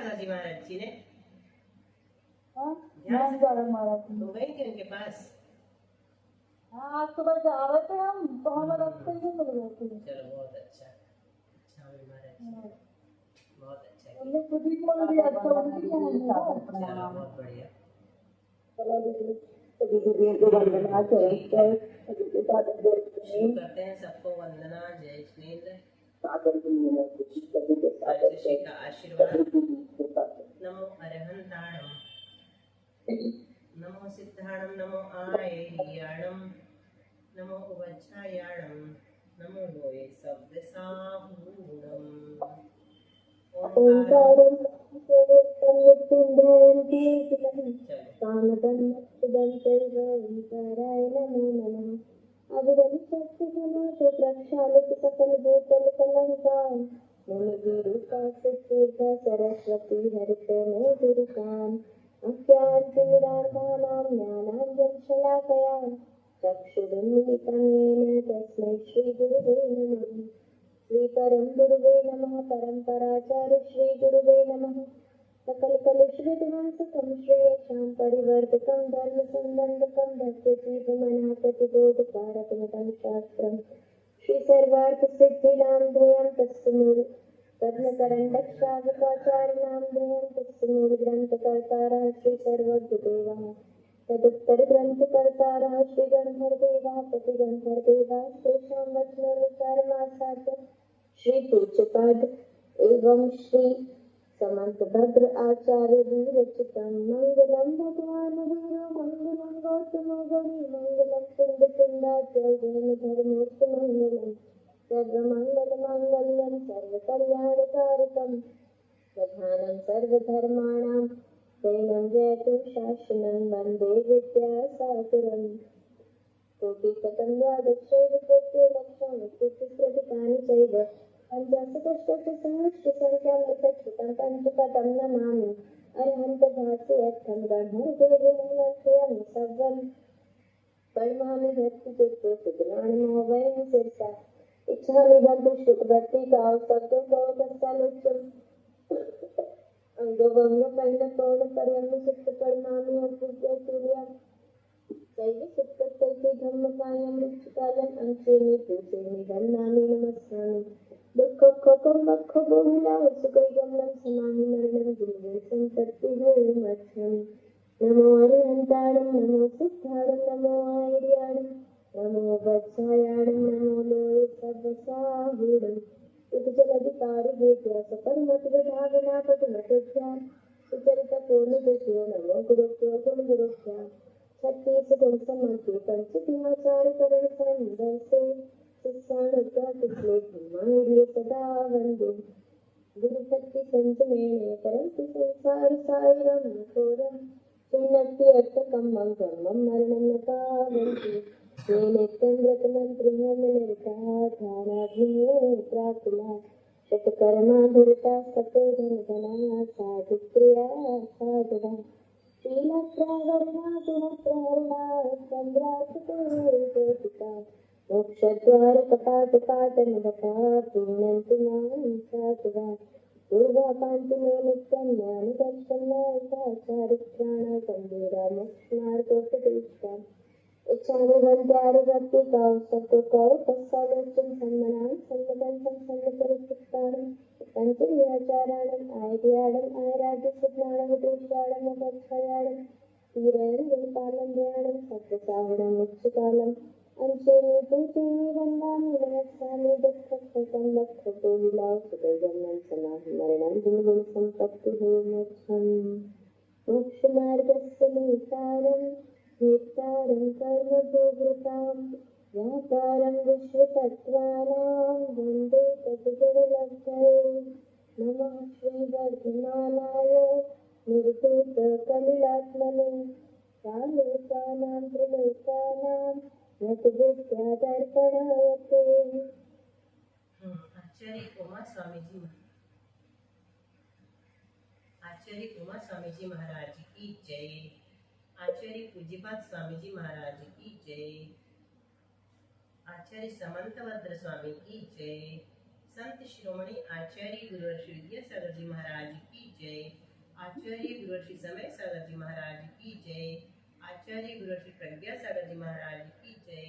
सदाजी महाराज जी ने? ध्यान से महाराज जी तो गई थी उनके पास? हाँ, आज सुबह जावे थे हम, तो हमें रास्ते ही मिल गए थे। चलो बहुत अच्छा, अच्छा हुई महाराज जी, बहुत अच्छा किया। हमने खुद ही बोल दिया, अच्छा उनकी क्या है ना। चलो बहुत बढ़िया। शुरू करते हैं, सबको वंदना, जय जिनेंद्र, श्री का आशीर्वाद। नमो अरहंताणम, नमो सिद्धाणम, नमो आयर्याणम, नमो उवच्छायाणम, नमो लोये सव्यसाहूणम। ओंकारम सरस्वती हरित में गुरुकान अज्ञानतिमिरान्धानां ज्ञानाञ्जन शलाकया चक्षुरुन्मिलितं येन तस्मै श्रीगुरुवे नमः। श्री परम गुरुवे नमः। परम्पराचार्य श्री गुरुवे नमः। सकल कलुष विध्वंसकं श्रेयसां परिवर्तकं धर्म संबंधकं भक्तिजीवमनः प्रतिबोधकारकमिदं शास्त्रम् श्री सर्वार्थ सिद्धिनां ध्येयं तस्य मूल रत्नकरण्डक्षावकाचार्याणां ध्येयं तस्य मूल ग्रन्थकर्तारः श्री सर्वज्ञदेवः तदुत्तर ग्रन्थकर्तारः श्री गन्धर्वदेवः प्रतिगन्धर्वदेवः तेषां वचनानुसारमासाद्य श्री पूज्यपाद एवं श्री समर्थ भद्र आचार्य विरचितं मंगलम भगवान गुरु मंगलम गौतमो गणि मंगलम कुंद कुंदाचार्य जैन धर्मोक्त मंगलम सर्वमंगल मांगल्यम सर्वकल्याणकारकम प्रधानं सर्वधर्माणां दैनं जयतु शासनं वन्दे विद्यासागरम् कोटिशतं द्वादशैव कोटिलक्षं कोटिप्रतिकानि चैव पञ्चाशतष्टसहस्रसङ्ख्यामर्थं पञ्चपदं नमामि अरहन्तभाष्यर्थं गणदेवं सर्वं परमामि भक्तियुक्तो सुज्ञानमो वयं शिरसा इच्छामि गन्तुं श्रुतभक्तिकावसत्त्वकौतस्थलोच्यम् अंगभंगपैलकौलपर्यं सुप्तपरमामि अपूज्यतुल्यं दैव सुप्तैः धम्मकायं मृत्युकालम् अंशेमि पूजयामि वन्दामि नमस्कामि दुःखकोकमखबहुला सुखैगमनं समामि मरणं गुरुवे सम्पत्तिर्मोक्षम् नमो अरिहन्ताणं नमो सिद्धाणं नमो आयर्याणं नमो वत्सायाणं नमो लोये सर्वसाहूणम् उज्ज्वलाधिकारी सपरिमतविभावना पटुमतोज्ञान सुचरितपूर्णदृश्यो नमो गुरुभ्यो गुरुभ्यो छत्तीसगढ़ समर्थे पंचतिहाचारकरण संदर्शे शिक्षाणुत्वातिश्ले ब्रह्माण्डीय सदा वन्दे गुरुभक्ति संजमेन परन्तु संसार सायरं घोरं चिन्नत्यर्थकं ब्रह्मं मरणं न पावन्ति ये नित्यं व्रतमन्त्रिणनिर्धाराग्नियो प्राकुला शतकर्माधुरता सपेधनधना साधुप्रिया साधवा शीलप्रावर्णातुनप्रहरणा चन्द्रासुतोदिता मोक्षद्वारकपाटपाटनभटा पुण्यन्तु मां साधवा पूर्वापान्तिनो नित्यं ज्ञानदर्शनाचारित्राणा गम्भीरा मोक्षमार्गोपदेष्टाम् इच्छामि भक्तिकाव सत्त्वकौ तत्सालोच्यं सम्मनां सम्मदन्तं सम्मपरिचित्तानं पञ्चविहाचाराणम् आयर्याणम् आयराज्यसिद्धाणमुद्देश्याणम् अभक्षयाणम् तीरैर्विपालं ध्यानं सत्त्वसाहुणम् उच्चकालम् अंशेमि पूजयामि वन्दामि नमस्यामि दुःखक्षतं लक्षकोविलाव सुदैवं समाहि मरणं गुणसम्पत्तिः मोक्षम् मोक्षमार्गस्य निसारम् नेतारं कर्मभोगृतां व्यापारं विश्वतत्त्वानां वन्दे तद्गुणलब्धये नमः श्रीवर्धमानाय निर्धूतकलिलात्मने सालोकानां त्रिलोकानां यतविद्यादर्पणाय ते। आचार्य उमा स्वामी जी महाराज की जय। आचार्य पूज्यपाद स्वामी जी महाराज की जय। आचार्य समंतभद्र स्वामी की जय। संत शिरोमणि आचार्य गुरुवर्ष विद्यासागर जी महाराज की जय। आचार्य गुरु श्री समय सागर जी महाराज की जय। आचार्य गुरु श्री प्रज्ञा सागर जी महाराज की जय।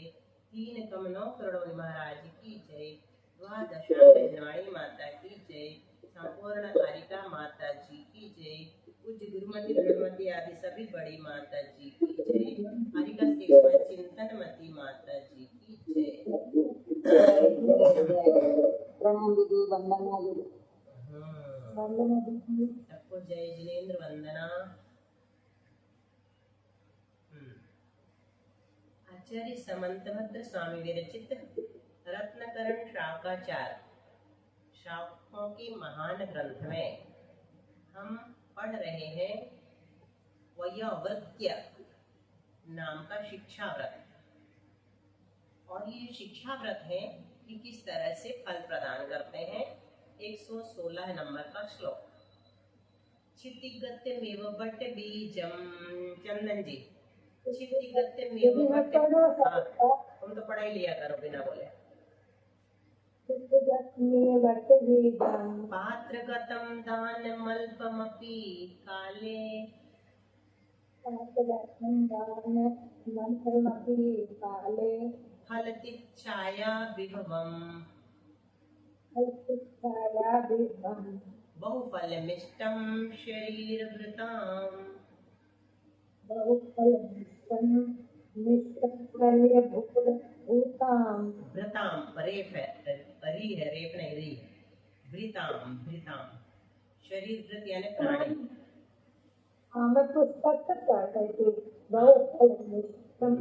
3 कमलों करोड़ों महाराज की जय। द्वादशांगवाणी माता की जय। संपूर्ण हरिका माता जी की जय। पूज्य गुरुमति ब्रह्मति आदि सभी बड़ी माता जी की जय। हरिका चिंतनमती माता जी की जय। प्रणाम दीदी, वंदना दीदी, वंदना दीदी। सबको जय जिनेन्द्र वंदना। आचार्य समंतभद्र स्वामी विरचित रत्नकरण शाकाचार शाखों की महान ग्रंथ में हम पढ़ रहे हैं वयोवृत्य नाम का शिक्षा व्रत। और ये शिक्षा व्रत है कि किस तरह से फल प्रदान करते हैं। 116 नंबर का श्लोक। क्षितिगत्यमेव बट बीजम। चंदन जी, क्षितिगत्यमेव बट, तुम तो पढ़ा ही लिया करो बिना बोले। पात्रगतं दानमल्पमपि काले फलतिच्छाया विभवम् बहुफलमिष्टं शरीरभृताम्। भृताम रेफ है, री है, रेफ नहीं री। भृताम भृताम शरीर भृत यानी प्राणी। मैं पुस्तक तक पढ़ रही थी। बहुफलमिष्टम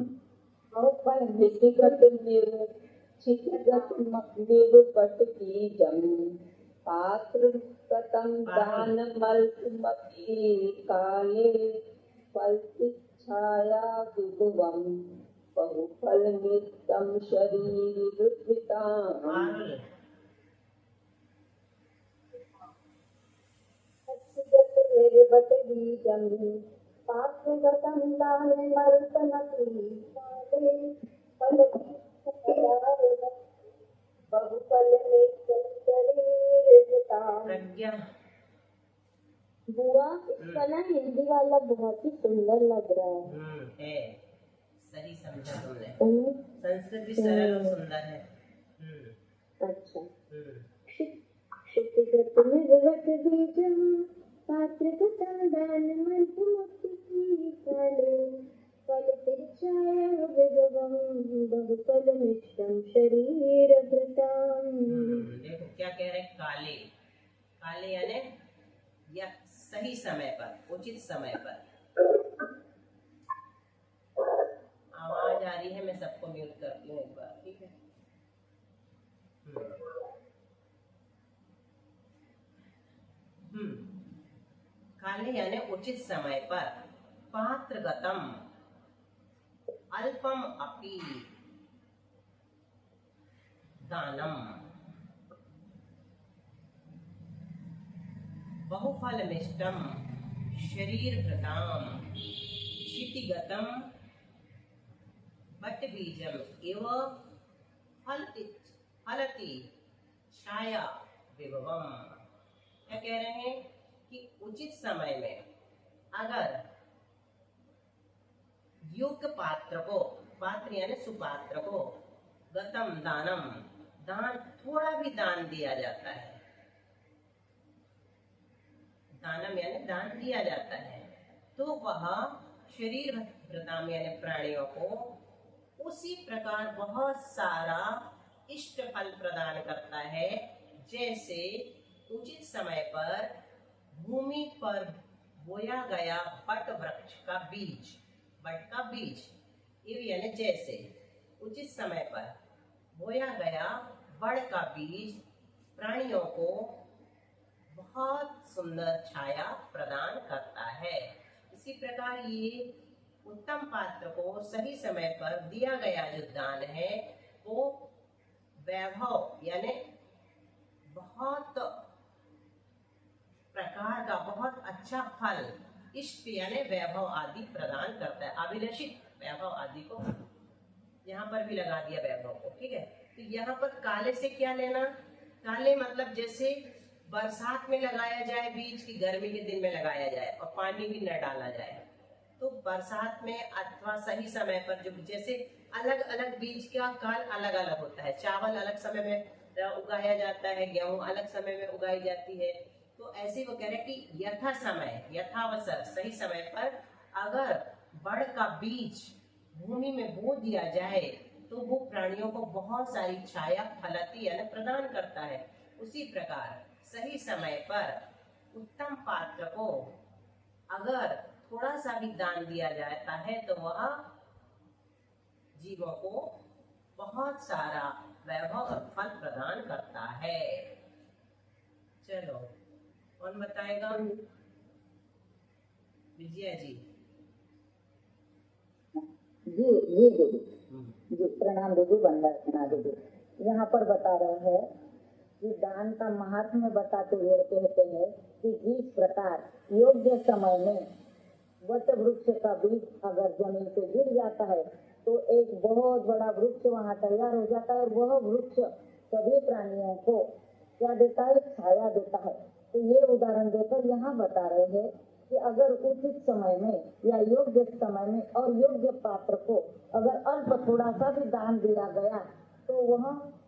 पटबीजं पात्रगतं दानमल्पमपि काले फलतिच्छाया विभवम् बहुफलमिष्टं शरीरभृताम्। बटबीजं पात्रगतं दानमल्पमपि काले फलतिच्छाया बहुफलमिष्टं शरीरभृताम्। प्रज्ञा बुआ, इसका ना हिंदी वाला बहुत ही सुंदर लग रहा है। सही समझा तुमने। संस्कृत भी सरल और सुंदर है। अच्छा। क्षितिगतमिव बीजं पात्रगतं दानमल्पमपि काले फलतिच्छाया विभवम् बहुफलमिष्टं शरीरभृताम्। देखो क्या कह रहे हैं। काले, काले यानी या सही समय पर, उचित समय पर। आवाज आ रही है, मैं सबको म्यूट करती हूँ एक बार, ठीक है। काले यानी उचित समय पर। पात्रगतम अल्पम अपि दानम बहुफलमिष्टम शरीरभृताम्। क्षितिगतं बटबीजम् इव फलति छाया विभवम्। क्या कह रहे हैं कि उचित समय में अगर योग्य पात्र को, पात्र यानी सुपात्र को, गतम दानम दान, थोड़ा भी दान दिया जाता है। दानम यानी दान दिया जाता है, तो वह शरीर भृताम यानी प्राणियों को उसी प्रकार बहुत सारा इष्ट फल प्रदान करता है, जैसे उचित समय पर भूमि पर बोया गया बट वृक्ष का बीज, बट का बीज, यानी जैसे उचित समय पर बोया गया बड़ का बीज प्राणियों को बहुत सुंदर छाया प्रदान करता है। इसी प्रकार ये उत्तम पात्र को सही समय पर दिया गया जो दान है वो वैभव यानी बहुत प्रकार का बहुत अच्छा फल, इष्ट यानी वैभव आदि प्रदान करता है। अभिलषित वैभव आदि को यहाँ पर भी लगा दिया वैभव को, ठीक है। तो यहाँ पर काले से क्या लेना, काले मतलब जैसे बरसात में लगाया जाए बीज की गर्मी के दिन में लगाया जाए और पानी भी न डाला जाए। तो बरसात में अथवा सही समय पर, जो जैसे अलग अलग बीज का काल अलग अलग होता है, चावल अलग समय में उगाया जाता है, गेहूं अलग समय में उगाई जाती है। तो ऐसे वो कह रहे हैं कि यथा समय यथावसर सही समय पर अगर बड़ का बीज भूमि में बो दिया जाए तो वो प्राणियों को बहुत सारी छाया फलती यानी प्रदान करता है। उसी प्रकार सही समय पर उत्तम पात्र को अगर थोड़ा सा भी दान दिया जाता है तो वह जीवों को बहुत सारा वैभव और फल प्रदान करता है। चलो कौन बताएगा? विजया जी। जी दीदी, जी प्रणाम दीदी, वंदना दीदी। यहाँ पर बता रहे हैं कि दान का महात्म्य बताते हुए कहते हैं कि जिस प्रकार योग्य समय में वट वृक्ष का बीज अगर जमीन पे गिर जाता है तो एक बहुत बड़ा वृक्ष वहाँ तैयार हो जाता है और वह वृक्ष सभी प्राणियों को क्या देता है? छाया देता है। तो ये उदाहरण देकर यहाँ बता रहे हैं कि अगर उचित समय में या योग्य समय में और योग्य पात्र को अगर अल्प थोड़ा सा भी दान दिया गया तो वह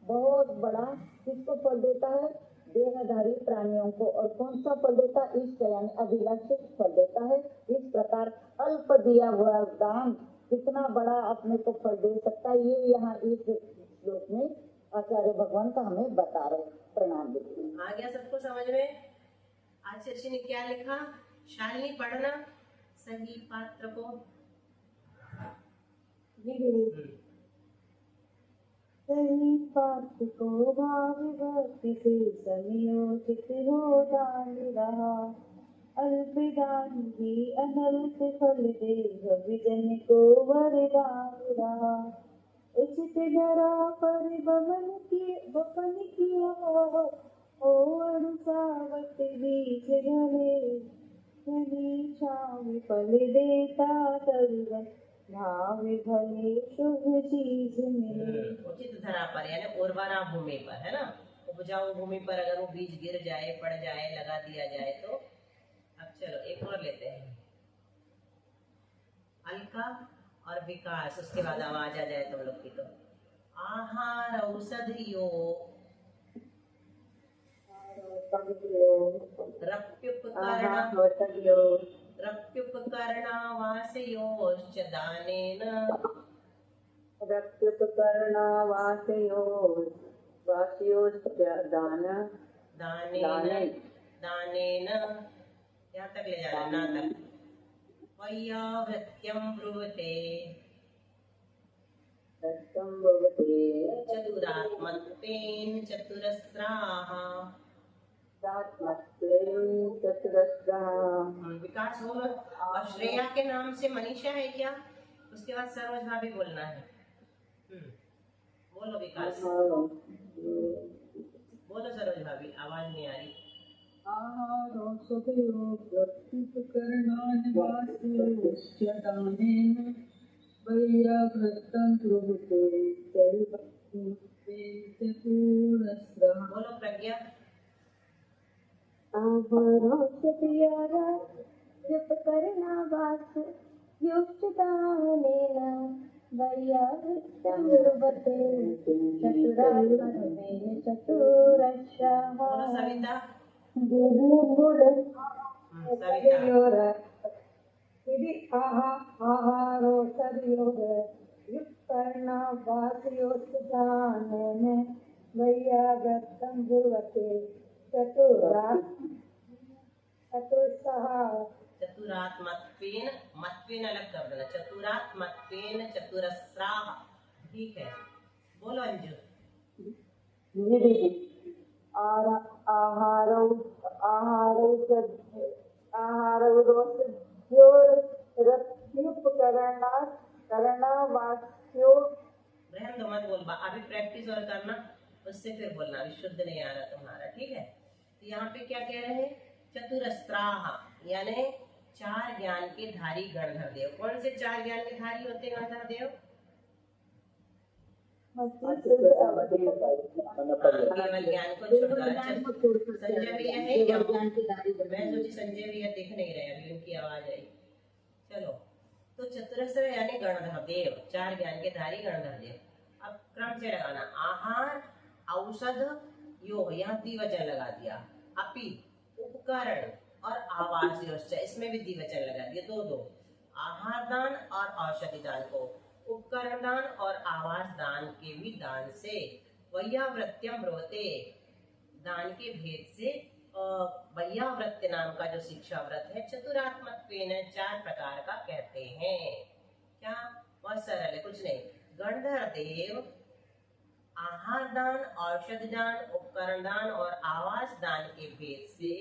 बहुत बड़ा किसको फल देता है? देहधारी प्राणियों को। और कौन सा फल देता है? इष्ट यानी अभिलाषित फल देता है। इस प्रकार अल्प दिया हुआ दान कितना बड़ा अपने को फल दे सकता है, ये यहाँ इस श्लोक में आचार्य भगवान का हमें बता रहे। प्रणाम दीदी। आ गया सबको समझ में? आचार्य ने क्या लिखा? शालिनी पढ़ना सही पात्र को। सही पात्र को भाव भक्ति से संयोजित हो दान रहा, अल्प दान भी अनल्प फल दे, विजन को वरदान रहा। उचित धरा पर बपन किया ओ अनुसावत बीज घने, घनी छाव फल देता तरुवन, भावे भले शुभ चीज मिले। उचित धरा पर यानी उर्वरा भूमि पर, है ना, उपजाऊ भूमि पर अगर वो बीज गिर जाए, पड़ जाए, लगा दिया जाए तो। अब चलो एक और लेते हैं, अलका और विकास, उसके बाद आवाज आ जाए तुम लोग की। तो आहार औषधियो रप्युपकरणावासयोश्च दानेन दानेन यहाँ तक ले जाना, ना तक। वैयावृत्यं ब्रुवते चतुरात्मत्वेन चतुरस्राः। विकास हो। और श्रेया के नाम से मनीषा है क्या? उसके बाद सरोज भाभी बोलना है। बोलो विकास। बोलो सरोज भाभी, आवाज नहीं आ रही। बोलो प्रज्ञा। जप करना वास युक्तदानेन वैयावृत्यं ब्रुवते चतुरात्मत्वेन चतुरस्राः। बोलो सविता। वैयावृत्यं ब्रुवते चतुरात्मत्वेन, मत्वेन अलग कर देना, चतुरात्मत्वेन चतुरस्राः। ठीक है, बोलो अंजू। रहन दो, मत बोल, अभी प्रैक्टिस और करना, उससे फिर बोलना। अभी शुद्ध नहीं आ रहा तुम्हारा, ठीक है। तो यहाँ पे क्या कह रहे हैं? चतुरस्राः यानी चार ज्ञान के धारी गणधर देव। कौन से चार ज्ञान के धारी होते हैं गणधर देव? केवल ज्ञान को छोड़कर। संजय भैया है क्या? मैं सोची संजय भैया दिख नहीं रहे, अभी उनकी आवाज आई। चलो, तो चतुरस्र यानी गणधर देव, 4 ज्ञान के धारी गणधर देव। अब क्रम से लगाना। आहार, औषध, योग, यहाँ द्विवचन लगा दिया। अपि, उपकरण और आवास योश्च, इसमें भी द्विवचन लगा दिया, दो। आहार दान और औषधि दान को उपकरण दान और आवास दान के भी दान से वैयावृत्यम ब्रोते, दान के भेद से वैयावृत्य नाम का जो शिक्षा व्रत है चतुरात्मत्वेन 4 प्रकार का कहते हैं। क्या? बहुत सरल है, कुछ नहीं। गणधर देव आहार दान, औषध दान, उपकरण दान और आवास दान के भेद से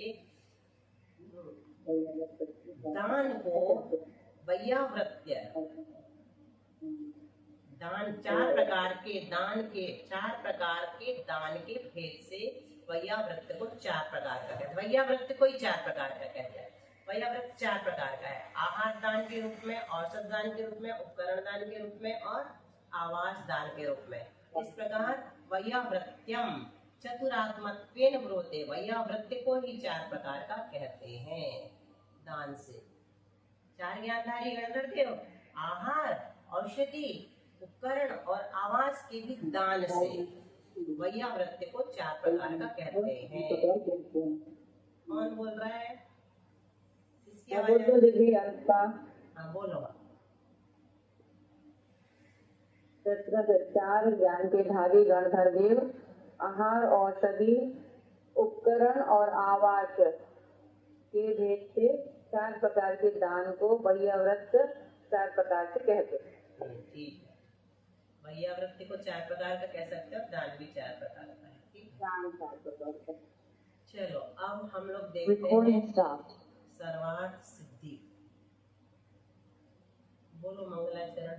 दान को वैयावृत्य दान, 4 प्रकार के दान के भेद से वैयावृत्य को 4 प्रकार का कहते हैं। वैयावृत्य को ही 4 प्रकार का कहते हैं। वैयावृत्य 4 प्रकार का है। आहार दान के रूप में, औषध दान के रूप में, उपकरण दान के रूप में और आवास दान के रूप में। इस प्रकार वैयावृत्यम चतुरात्मत्वेन ब्रोते, वैयावृत्य को ही 4 प्रकार का कहते हैं दान से। 4 ज्ञानधारी गणधर देव आहार, औषधि, उपकरण और आवास के भी दान से वैयावृत्य को 4 प्रकार का कहते हैं। कौन बोल रहा है? इसकी आवाज। हाँ, बोलो। 4 ज्ञान के धारी गणधर देव आहार, औषधि, उपकरण और आवास के भेद से 4 प्रकार के दान को वैयावृत्य 4 प्रकार से कहते हैं। ठीक है, वैयावृत्य को 4 प्रकार का कह सकते हो, दान भी 4 प्रकार का है। ठीक, दान 4 प्रकार का। चलो, अब हम लोग देखते हैं सर्वार्थ सिद्धि। बोलो मंगलाचरण।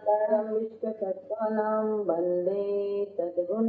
कर्म विश्व सत्वानां वंदे सद्गुण